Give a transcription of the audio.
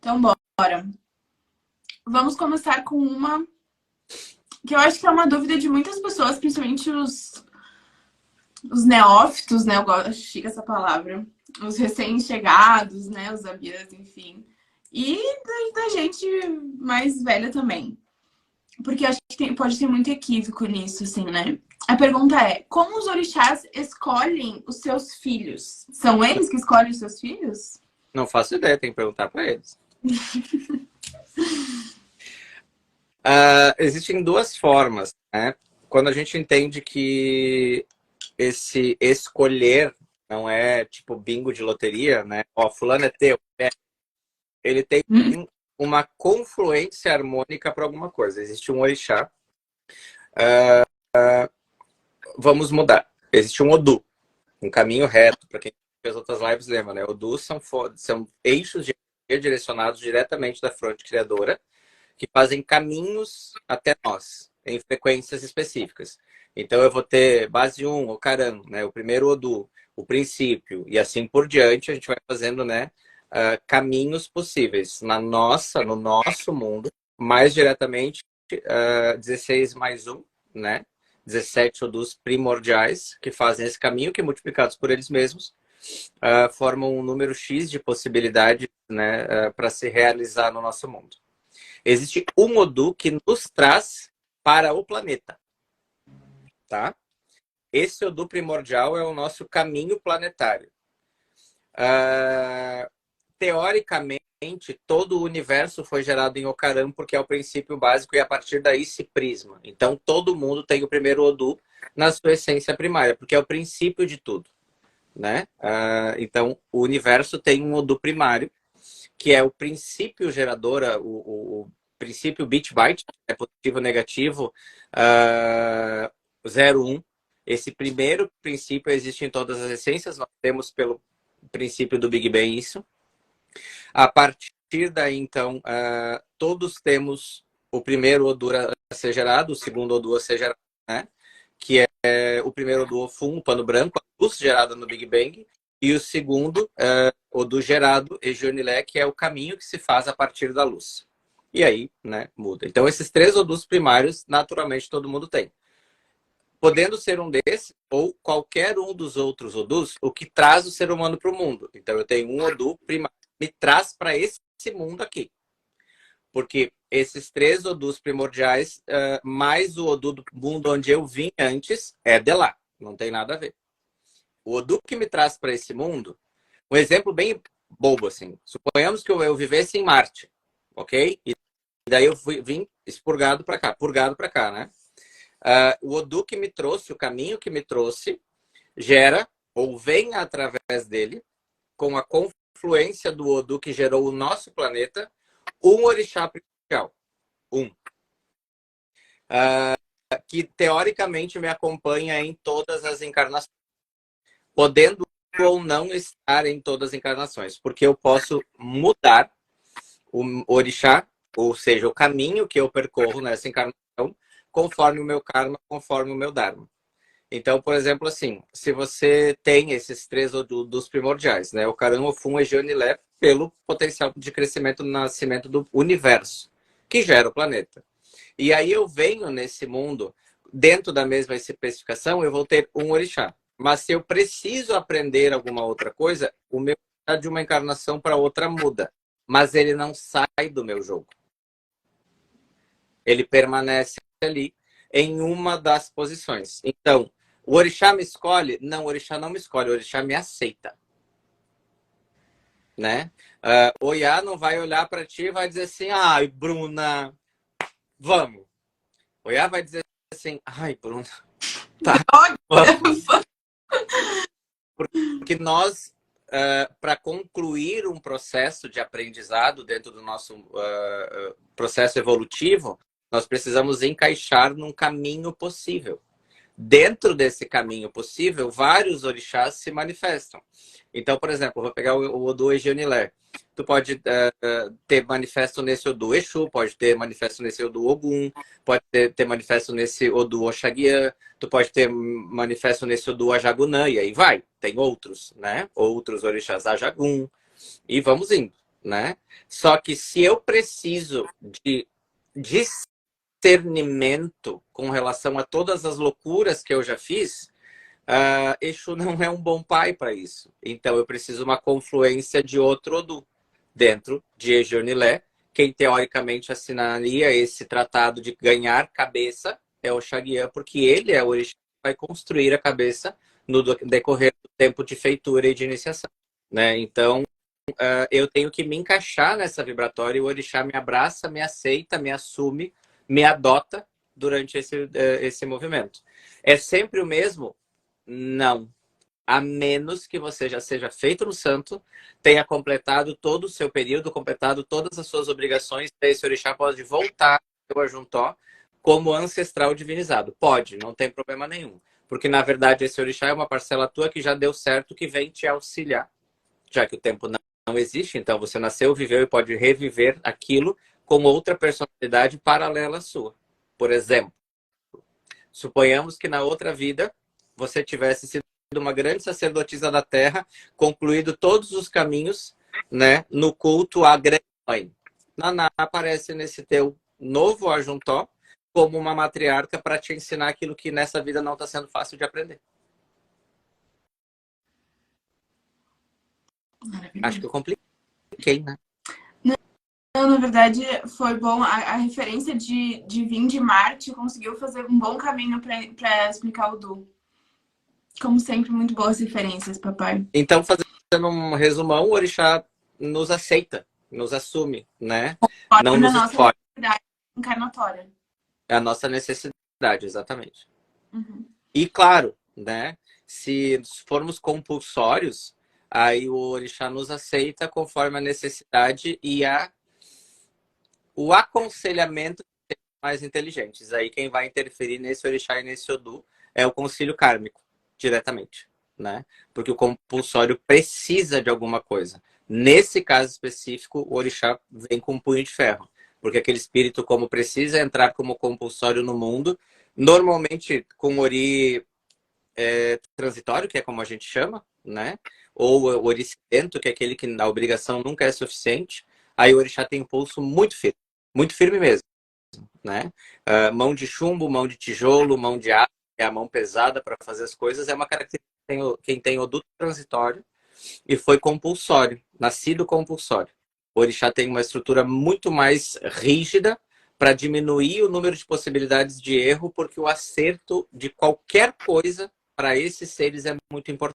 Então, bora. Vamos começar com uma que eu acho que é uma dúvida de muitas pessoas, principalmente os neófitos, né? Eu gosto, chique essa palavra. Os recém-chegados, né? Os abias, enfim. E da gente mais velha também. Porque eu acho que pode ter muito equívoco nisso, assim, né? A pergunta é: como os orixás escolhem os seus filhos? São eles que escolhem os seus filhos? Não faço ideia, tem que perguntar para eles. Existem duas formas, né? Quando a gente entende que esse escolher não é tipo bingo de loteria, né? Ó, fulano é teu. Ele tem uma confluência harmônica para alguma coisa. Existe um orixá. Vamos mudar. Existe um Odu, um caminho reto. Para quem fez outras lives lembra, né? Odu são eixos de energia direcionados diretamente da fronte criadora, que fazem caminhos até nós, em frequências específicas. Então, eu vou ter base 1, o Karan, né? O primeiro Odu, o princípio, e assim por diante, a gente vai fazendo, né? Caminhos possíveis no nosso mundo, mais diretamente, 16 mais 1, né? 17 Odus primordiais que fazem esse caminho, que multiplicados por eles mesmos, formam um número X de possibilidades, né? Para se realizar no nosso mundo. Existe um Odu que nos traz para o planeta, tá? Esse Odu primordial é o nosso caminho planetário. Teoricamente, todo o universo foi gerado em Ocaram porque é o princípio básico e a partir daí se prisma. Então, todo mundo tem o primeiro Odu na sua essência primária, porque é o princípio de tudo, né? Então, o universo tem um Odu primário, que é o princípio gerador, o princípio bit-byte, é positivo, negativo, 0, 1. Esse primeiro princípio existe em todas as essências, nós temos pelo princípio do Big Bang isso. A partir daí, então, todos temos o primeiro Odu a ser gerado, o segundo Odu a ser gerado, né? Que é o primeiro Odu Ofum, o pano branco, a luz gerada no Big Bang, e o segundo, Odu gerado, Ejionilé, que é o caminho que se faz a partir da luz. E aí, né, muda. Então, esses três Odus primários, naturalmente, todo mundo tem. Podendo ser um desses, ou qualquer um dos outros Odus, o que traz o ser humano para o mundo. Então, eu tenho um Odu primário que me traz para esse mundo aqui. Porque esses três Odus primordiais, mais o Odu do mundo onde eu vim antes, é de lá. Não tem nada a ver. O Odu que me traz para esse mundo, um exemplo bem bobo, assim. Suponhamos que eu vivesse em Marte, ok? E daí eu vim expurgado para cá, purgado para cá, né? O Odu que me trouxe, o caminho que me trouxe, gera, ou vem através dele, com a confluência do Odu que gerou o nosso planeta, um orixá primordial. Que teoricamente me acompanha em todas as encarnações. Podendo ou não estar em todas as encarnações, porque eu posso mudar o orixá, ou seja, o caminho que eu percorro nessa encarnação, conforme o meu karma, conforme o meu dharma. Então, por exemplo, assim, se você tem esses três dos primordiais, né? O Karan, Ofum, Ejionilé, pelo potencial de crescimento no nascimento do universo, que gera o planeta. E aí eu venho nesse mundo, dentro da mesma especificação, eu vou ter um orixá. Mas se eu preciso aprender alguma outra coisa, o meu de uma encarnação para outra muda. Mas ele não sai do meu jogo. Ele permanece ali em uma das posições. Então, o orixá me escolhe? Não, o orixá não me escolhe, o orixá me aceita. Né? O Oiá não vai olhar para ti e vai dizer assim, ai, Bruna, vamos. O Oiá vai dizer assim, ai, Bruna, tá, vamos. Porque nós, para concluir um processo de aprendizado dentro do nosso processo evolutivo, nós precisamos encaixar num caminho possível. Dentro desse caminho possível, vários orixás se manifestam. Então, por exemplo, vou pegar o Odu Ejionilé. Tu pode ter manifesto nesse Odu Exu, pode ter manifesto nesse Odu Ogum, pode ter manifesto nesse Odu Oxaguian, tu pode ter manifesto nesse Odu Ajagunã, e aí vai. Tem outros, né? Outros orixás Ajagun, e vamos indo. né? Só que se eu preciso de discernimento com relação a todas as loucuras que eu já fiz, Exu não é um bom pai para isso. Então eu preciso uma confluência de outro Odu dentro de Ejionilé. Quem teoricamente assinaria esse tratado de ganhar cabeça é o Xaguiã, porque ele é o orixá que vai construir a cabeça no decorrer do tempo de feitura e de iniciação, né? Então eu tenho que me encaixar nessa vibratória e o orixá me abraça, me aceita, me assume, me adota durante esse movimento. É sempre o mesmo? Não. A menos que você já seja feito no santo, tenha completado todo o seu período, completado todas as suas obrigações, esse orixá pode voltar ao Ajuntó como ancestral divinizado. Pode, não tem problema nenhum. Porque, na verdade, esse orixá é uma parcela tua que já deu certo, que vem te auxiliar. Já que o tempo não existe, então você nasceu, viveu e pode reviver aquilo com outra personalidade paralela à sua. Por exemplo, suponhamos que na outra vida você tivesse sido uma grande sacerdotisa da Terra, concluído todos os caminhos, né, no culto à Grande Mãe. Naná aparece nesse teu novo Ajuntó como uma matriarca para te ensinar aquilo que nessa vida não está sendo fácil de aprender. Acho que eu compliquei, né? Não, na verdade, foi bom. A referência de vir de Marte conseguiu fazer um bom caminho para explicar o Du. Como sempre, muito boas referências, papai. Então, fazendo um resumão, o orixá nos aceita, nos assume, né? Não nos escolhe. Necessidade encarnatória. É a nossa necessidade, exatamente. Uhum. E claro, né? Se formos compulsórios, aí o orixá nos aceita conforme a necessidade e o aconselhamento mais inteligentes. Aí quem vai interferir nesse orixá e nesse Odu é o concílio kármico, diretamente, né? Porque o compulsório precisa de alguma coisa. Nesse caso específico, o orixá vem com um punho de ferro, porque aquele espírito, como precisa entrar como compulsório no mundo, normalmente com ori transitório, que é como a gente chama, né? Ou oricento, que é aquele que a obrigação nunca é suficiente, aí o orixá tem um pulso muito firme mesmo, né? Mão de chumbo, mão de tijolo, mão de aço, é a mão pesada para fazer as coisas, é uma característica quem tem oduto transitório e foi compulsório, nascido compulsório. O orixá tem uma estrutura muito mais rígida para diminuir o número de possibilidades de erro, porque o acerto de qualquer coisa para esses seres é muito importante.